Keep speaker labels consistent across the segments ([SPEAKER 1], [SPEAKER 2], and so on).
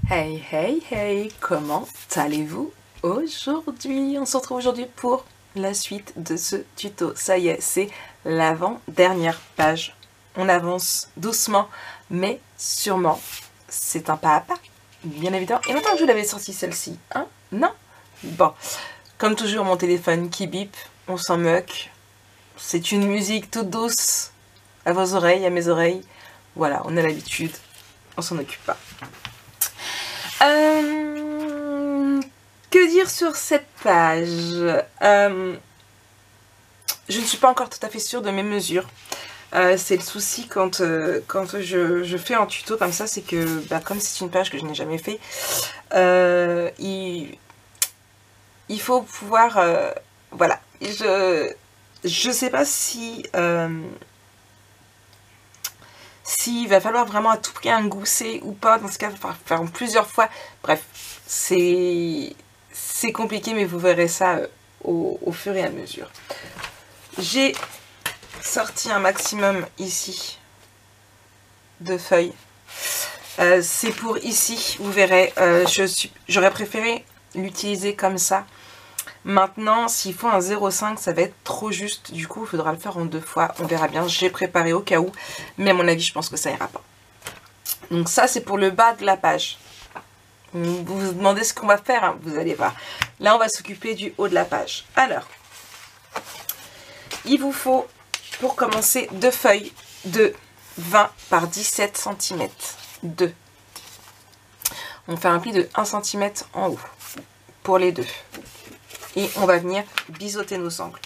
[SPEAKER 1] Hey, hey, hey, comment allez-vous aujourd'hui? On se retrouve aujourd'hui pour la suite de ce tuto. Ça y est, c'est l'avant-dernière page. On avance doucement, mais sûrement. C'est un pas à pas, bien évidemment. Et maintenant que je vous l'avais sorti celle-ci, hein? Non? Bon, comme toujours, mon téléphone qui bip, on s'en moque. C'est une musique toute douce à vos oreilles, à mes oreilles. Voilà, on a l'habitude, on s'en occupe pas. Que dire sur cette page? Je ne suis pas encore tout à fait sûre de mes mesures. C'est le souci quand je fais un tuto comme ça, c'est que comme c'est une page que je n'ai jamais fait, il faut pouvoir... voilà. Je sais pas si... s'il va falloir vraiment à tout prix un gousset ou pas, dans ce cas, il va falloir faire plusieurs fois. Bref, c'est compliqué, mais vous verrez ça au fur et à mesure. J'ai sorti un maximum ici de feuilles. C'est pour ici, vous verrez, j'aurais préféré l'utiliser comme ça. Maintenant, s'il faut un 0,5, ça va être trop juste. Du coup, il faudra le faire en 2 fois. On verra bien. J'ai préparé au cas où. Mais à mon avis, je pense que ça ira pas. Donc ça, c'est pour le bas de la page. Vous vous demandez ce qu'on va faire, hein, vous allez voir. Là, on va s'occuper du haut de la page. Alors, il vous faut, pour commencer, 2 feuilles de 20 par 17 cm. 2. On fait un pli de 1 cm en haut pour les deux. Et on va venir biseauter nos angles.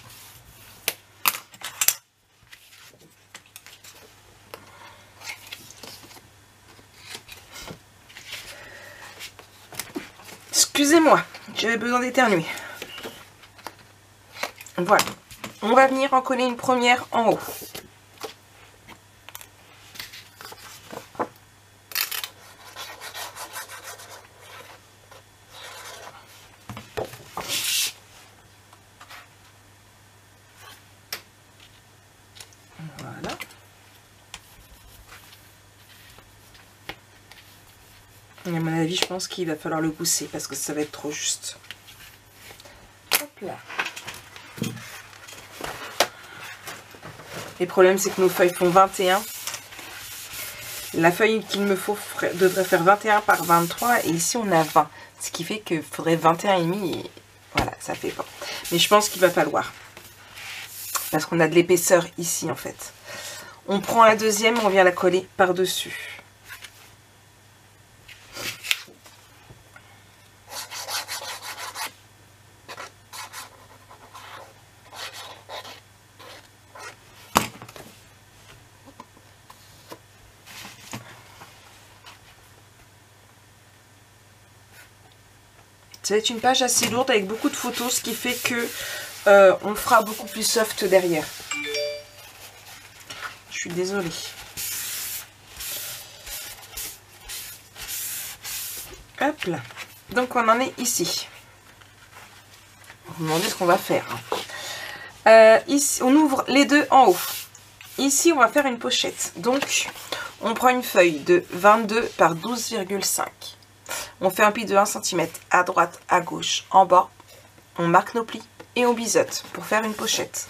[SPEAKER 1] Excusez-moi, j'avais besoin d'éternuer. Voilà. On va venir en coller une première en haut. Voilà. Et à mon avis, je pense qu'il va falloir le gousser parce que ça va être trop juste. Hop là. Le problème, c'est que nos feuilles font 21. La feuille qu'il me faut devrait faire 21 par 23 et ici on a 20. Ce qui fait qu'il faudrait 21,5 et voilà, ça fait pas. Mais je pense qu'il va falloir. Parce qu'on a de l'épaisseur ici en fait. On prend la deuxième, on vient la coller par-dessus. Ça va être une page assez lourde avec beaucoup de photos, ce qui fait que on fera beaucoup plus soft derrière. Je suis désolée. Hop là. Donc on en est ici. Vous me demandez ce qu'on va faire. Ici, on ouvre les deux en haut. Ici, on va faire une pochette. Donc, on prend une feuille de 22 par 12,5. On fait un pli de 1 cm à droite, à gauche, en bas. On marque nos plis et on biseaute pour faire une pochette.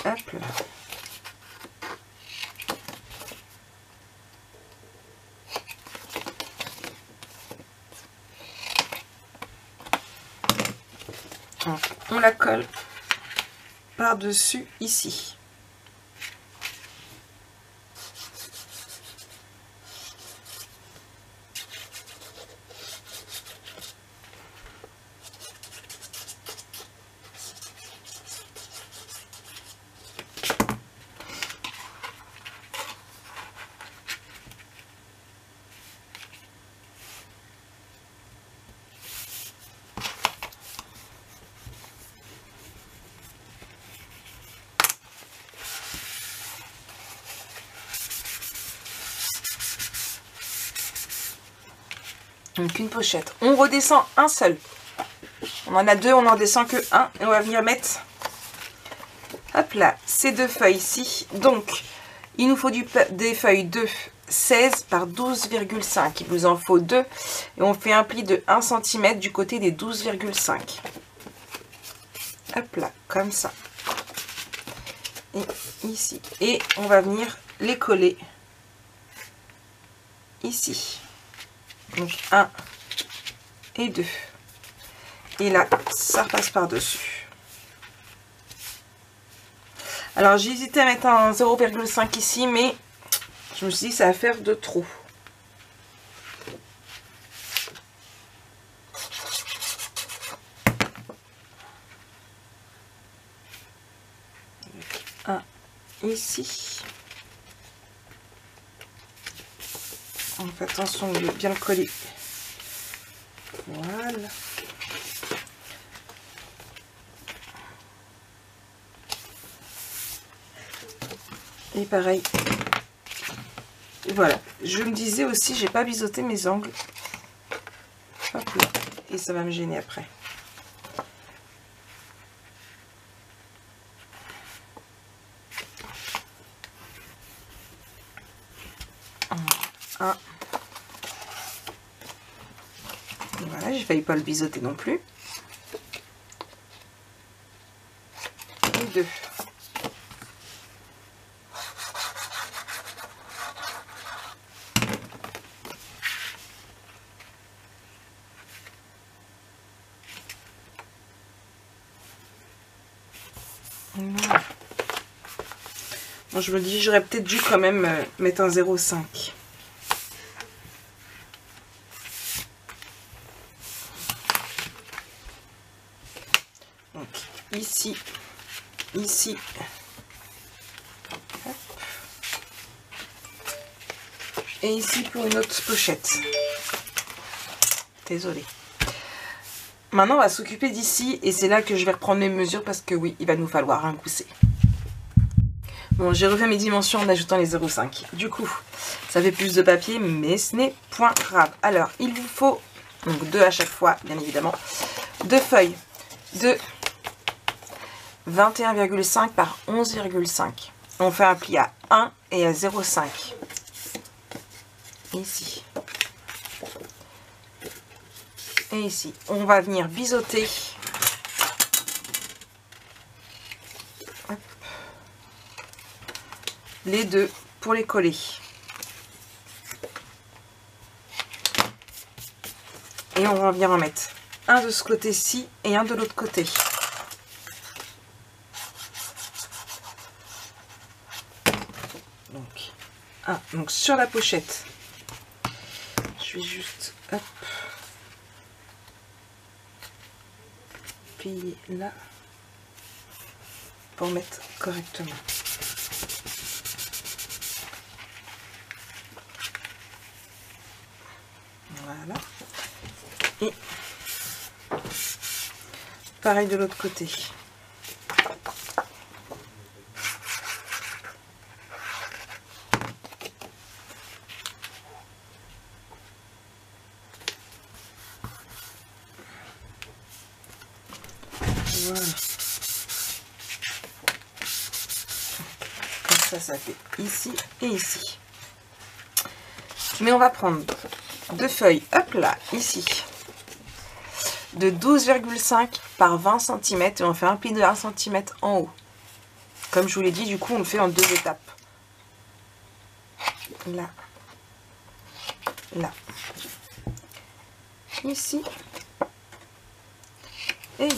[SPEAKER 1] Hop là. On la colle par-dessus ici. Donc une pochette. On redescend un seul. On en a deux, on n'en descend que un. Et on va venir mettre, hop là, ces deux feuilles ici. Donc, il nous faut des feuilles de 16 par 12,5. Il vous en faut deux. Et on fait un pli de 1 cm du côté des 12,5. Hop là, comme ça. Et ici. Et on va venir les coller ici. Donc 1 et 2. Et là, ça repasse par-dessus. Alors, j'ai hésité à mettre un 0,5 ici, mais je me suis dit que ça va faire de trop. Un ici. On fait attention de bien le coller. Voilà. Et pareil. Et voilà. Je me disais aussi, j'ai pas biseauté mes angles. Hop là. Et ça va me gêner après. Un. Voilà, j'ai failli pas le biseauter non plus. Et 2. Voilà. Bon, je me dis, j'aurais peut-être dû quand même mettre un 0,5. Donc, ici, ici. Hop. Et ici pour une autre pochette. Désolée. Maintenant, on va s'occuper d'ici et c'est là que je vais reprendre mes mesures parce que oui, il va nous falloir un gousset. Bon, j'ai refait mes dimensions en ajoutant les 0,5. Du coup, ça fait plus de papier, mais ce n'est point grave. Alors, il vous faut, donc 2 à chaque fois, bien évidemment, 2 feuilles de 21,5 par 11,5. On fait un pli à 1 et à 0,5. Ici. Et ici. On va venir biseauter. Hop. Les deux pour les coller. Et on va venir en mettre un de ce côté-ci et un de l'autre côté. Donc sur la pochette, je vais juste hop, plier là pour mettre correctement. Voilà. Et pareil de l'autre côté. Voilà. Comme ça fait ici et ici. Mais on va prendre deux feuilles, hop là, ici, de 12,5 par 20 cm et on fait un pli de 1 cm en haut. Comme je vous l'ai dit, du coup, on le fait en 2 étapes. Là, là, ici et ici.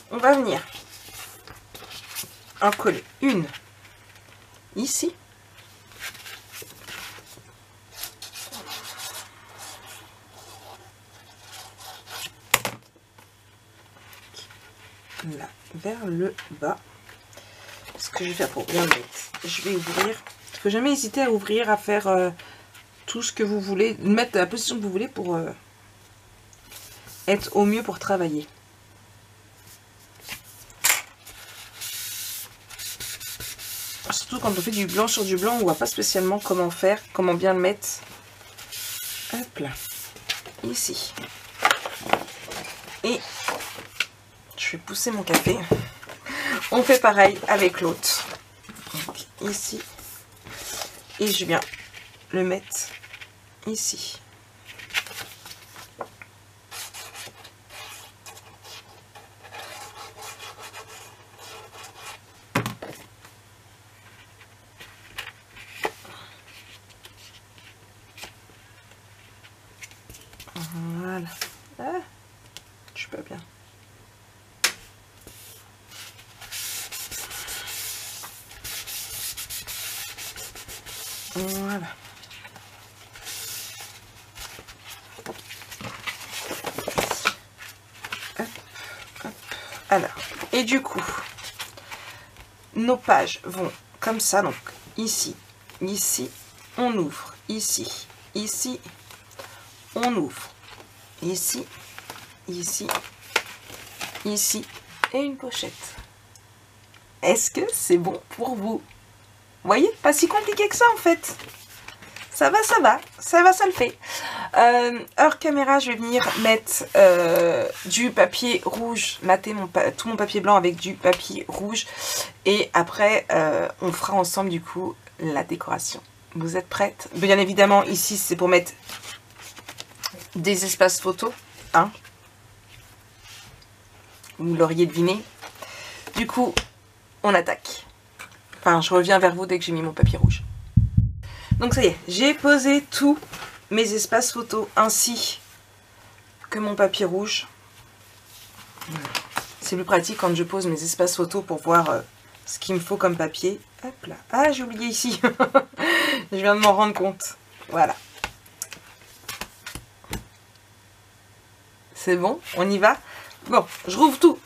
[SPEAKER 1] On va venir en coller une ici. Là, vers le bas. Ce que je vais faire pour bien le mettre, je vais ouvrir. Il ne faut jamais hésiter à ouvrir, à faire tout ce que vous voulez, mettre la position que vous voulez pour être au mieux pour travailler. Surtout quand on fait du blanc sur du blanc, on ne voit pas spécialement comment faire, comment bien le mettre. Hop là, ici. ici. Et je vais pousser mon café. On fait pareil avec l'autre. Ici. Et je viens le mettre ici. Voilà. Ah, je suis pas bien. Voilà. Hop, hop. Alors, et du coup, nos pages vont comme ça. Donc, ici, ici, on ouvre. Ici, ici, on ouvre. Ici, ici, ici, et une pochette. Est-ce que c'est bon pour vous? Vous voyez, pas si compliqué que ça en fait. Ça va, ça va, ça va, ça le fait. Hors caméra, je vais venir mettre du papier rouge, mater tout mon papier blanc avec du papier rouge. Et après, on fera ensemble du coup la décoration. Vous êtes prêtes? Bien évidemment, ici, c'est pour mettre des espaces photos. Hein, vous l'auriez deviné. Du coup, on attaque. Enfin, je reviens vers vous dès que j'ai mis mon papier rouge. Donc ça y est, j'ai posé tous mes espaces photos ainsi que mon papier rouge. C'est plus pratique quand je pose mes espaces photos pour voir ce qu'il me faut comme papier. Hop là. Ah, j'ai oublié ici. Je viens de m'en rendre compte. Voilà. C'est bon, on y va. Bon, je rouvre tout.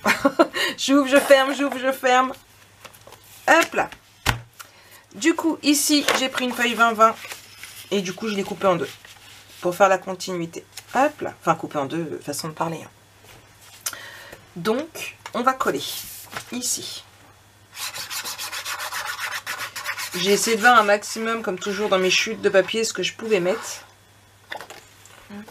[SPEAKER 1] J'ouvre, je ferme, j'ouvre, je ferme. Hop là. Du coup, ici, j'ai pris une feuille 20-20 et du coup, je l'ai coupée en deux pour faire la continuité. Hop là. Enfin, coupée en deux, façon de parler. Hein. Donc, on va coller ici. J'ai essayé de voir un maximum, comme toujours dans mes chutes de papier, ce que je pouvais mettre. Hop.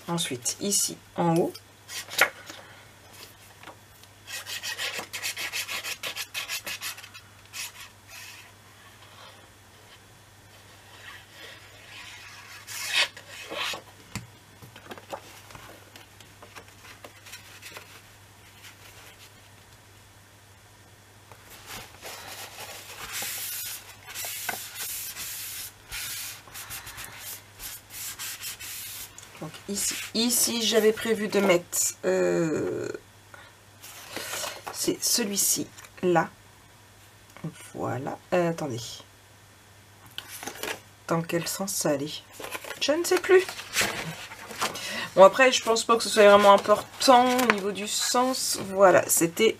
[SPEAKER 1] Ensuite, ici, en haut. Donc ici j'avais prévu de mettre, c'est celui-ci, là. Voilà. Attendez. Dans quel sens ça allait? Je ne sais plus. Bon, après, je pense pas que ce soit vraiment important au niveau du sens. Voilà, c'était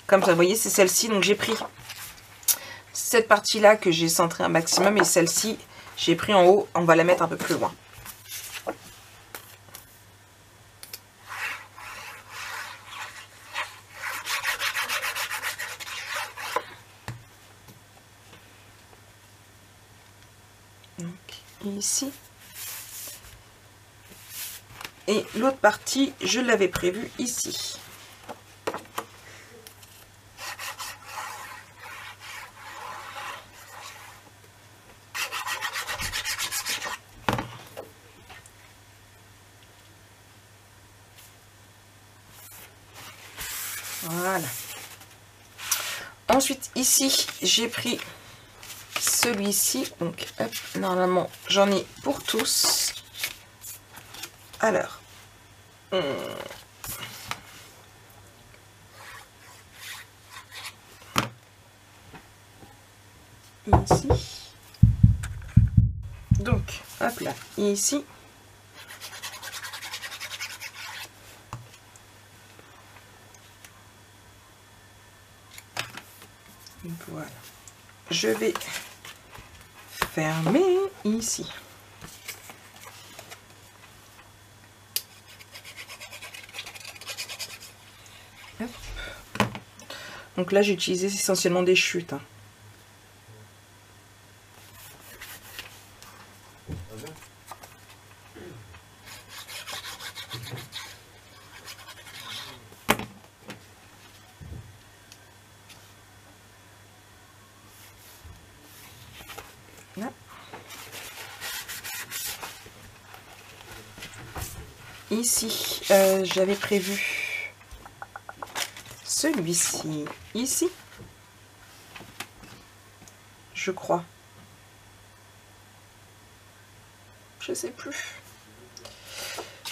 [SPEAKER 1] comme ça. Vous voyez, c'est celle-ci. Donc, j'ai pris cette partie-là que j'ai centrée un maximum. Et celle-ci, j'ai pris en haut. On va la mettre un peu plus loin. Ici, et l'autre partie je l'avais prévu ici. Voilà. Ensuite ici j'ai pris celui-ci, donc hop, normalement j'en ai pour tous. Alors, ici, donc hop là, et ici, voilà, je vais fermer ici. Donc là, j'ai utilisé essentiellement des chutes. Hein. Là. Ici, j'avais prévu celui-ci, ici, je crois. Je sais plus.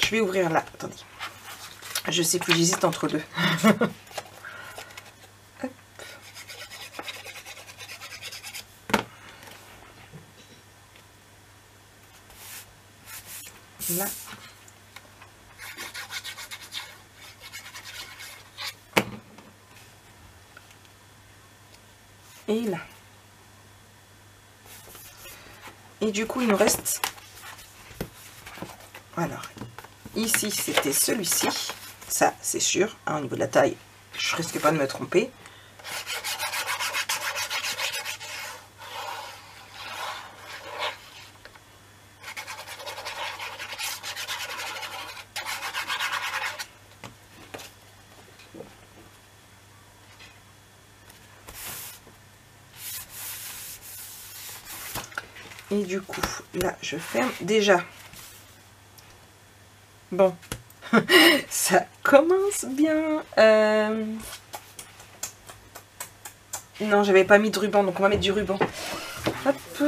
[SPEAKER 1] Je vais ouvrir là, attendez. Je sais plus, j'hésite entre deux. Hop. Là. Et là. Et du coup, il nous reste... Alors, ici, c'était celui-ci. Ça, c'est sûr. Hein, au niveau de la taille, je risque pas de me tromper. Et du coup, là, je ferme. Déjà, bon, ça commence bien. Non, j'avais pas mis de ruban, donc on va mettre du ruban. Hop.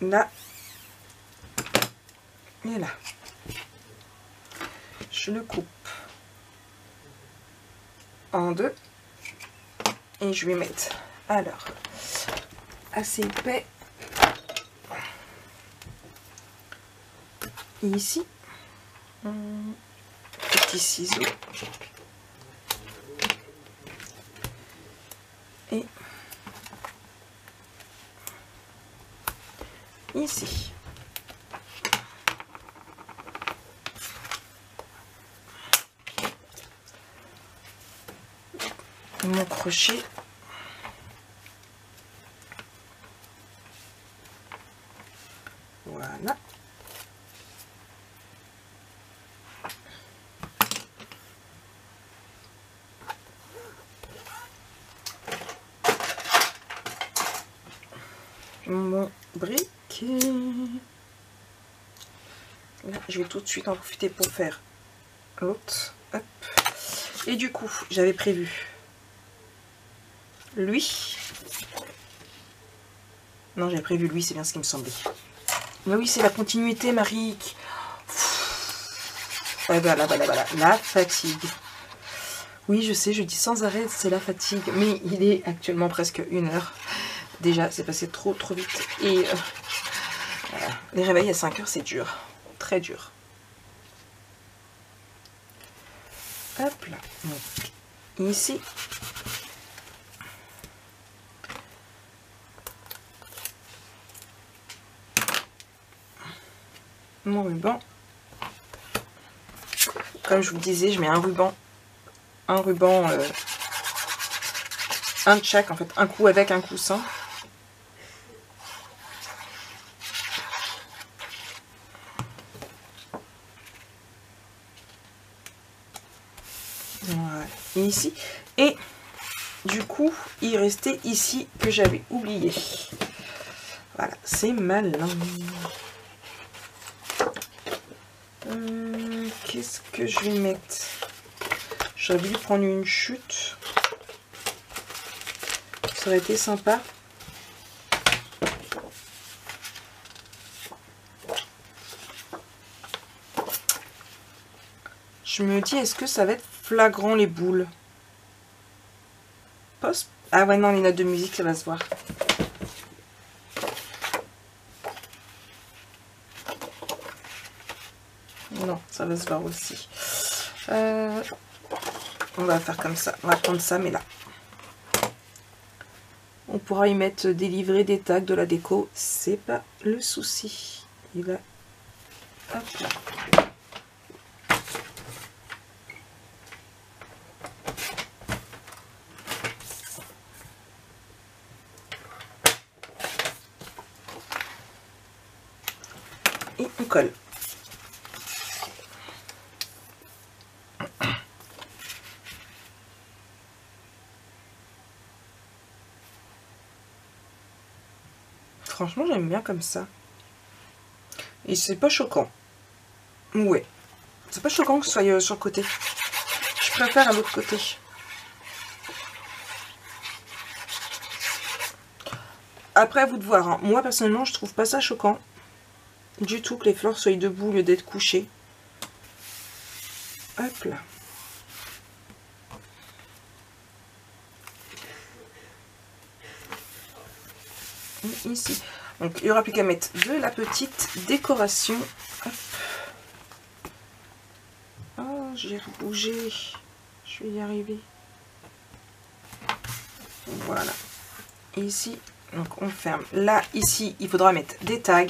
[SPEAKER 1] Là. Et là. Je le coupe en deux. Et je vais mettre, alors, assez épais, ici, petit ciseau, et ici. Mon crochet. Voilà. Mon briquet. Là, je vais tout de suite en profiter pour faire l'autre. Hop. Et du coup, j'avais prévu lui. Non, j'avais prévu lui, c'est bien ce qui me semblait. Mais oui, c'est la continuité, Marie. Et ben là, la fatigue. Oui, je sais, je dis sans arrêt, c'est la fatigue. Mais il est actuellement presque 1h. Déjà, c'est passé trop vite. Et voilà. Les réveils à 5h, c'est dur. Très dur. Hop là. Donc, ici. Mon ruban. Comme je vous le disais, je mets un ruban, un de chaque en fait, un coup avec, un coup sans. Voilà, et ici. Et du coup, il restait ici que j'avais oublié. Voilà, c'est malin. Qu'est-ce que je vais mettre? J'aurais voulu prendre une chute. Ça aurait été sympa. Je me dis, est-ce que ça va être flagrant les boules? Post. Ah ouais, non, les notes de musique, ça va se voir. Non, ça va se voir aussi. On va faire comme ça. On va prendre ça, mais là. On pourra y mettre des livrets, des tags, de la déco. C'est pas le souci. Et là, hop là. colle. Franchement, j'aime bien comme ça. Et c'est pas choquant. Ouais. C'est pas choquant que ce soit sur le côté. Je préfère à l'autre côté. Après, à vous de voir. Hein. Moi, personnellement, je trouve pas ça choquant du tout que les fleurs soient debout au lieu d'être couchées. Hop là. Et ici. Donc, il n'y aura plus qu'à mettre de la petite décoration. Hop. Oh, j'ai rebougé. Je vais y arriver. Voilà. Et ici, donc on ferme. Là, ici, il faudra mettre des tags.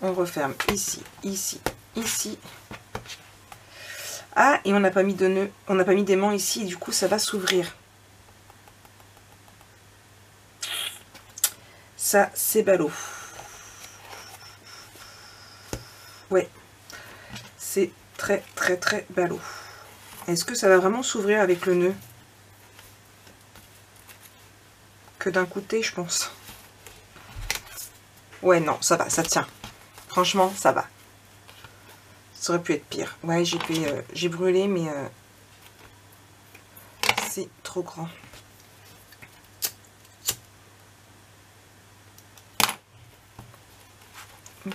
[SPEAKER 1] On referme ici, ici, ici. Ah, et on n'a pas mis de nœud. On n'a pas mis d'aimant ici. Du coup, ça va s'ouvrir. Ça, c'est ballot. Ouais. C'est très, très, très ballot. Est-ce que ça va vraiment s'ouvrir avec le nœud? Que d'un côté, je pense. Ouais, non, ça va, ça tient. Franchement, ça va. Ça aurait pu être pire. Ouais, j'ai brûlé, mais c'est trop grand.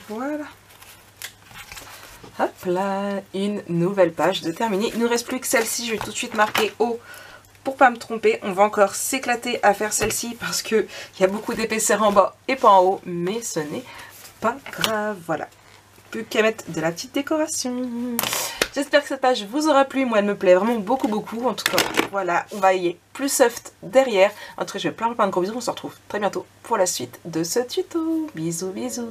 [SPEAKER 1] Voilà. Hop là, une nouvelle page de terminée. Il ne nous reste plus que celle-ci. Je vais tout de suite marquer haut pour pas me tromper. On va encore s'éclater à faire celle-ci parce qu'il y a beaucoup d'épaisseur en bas et pas en haut. Mais ce n'est pas grave. Voilà. Plus qu'à mettre de la petite décoration. J'espère que cette page vous aura plu. Moi, elle me plaît vraiment beaucoup, beaucoup. En tout cas, voilà, on va y aller plus soft derrière. En tout cas, je vais plein de gros bisous. On se retrouve très bientôt pour la suite de ce tuto. Bisous, bisous.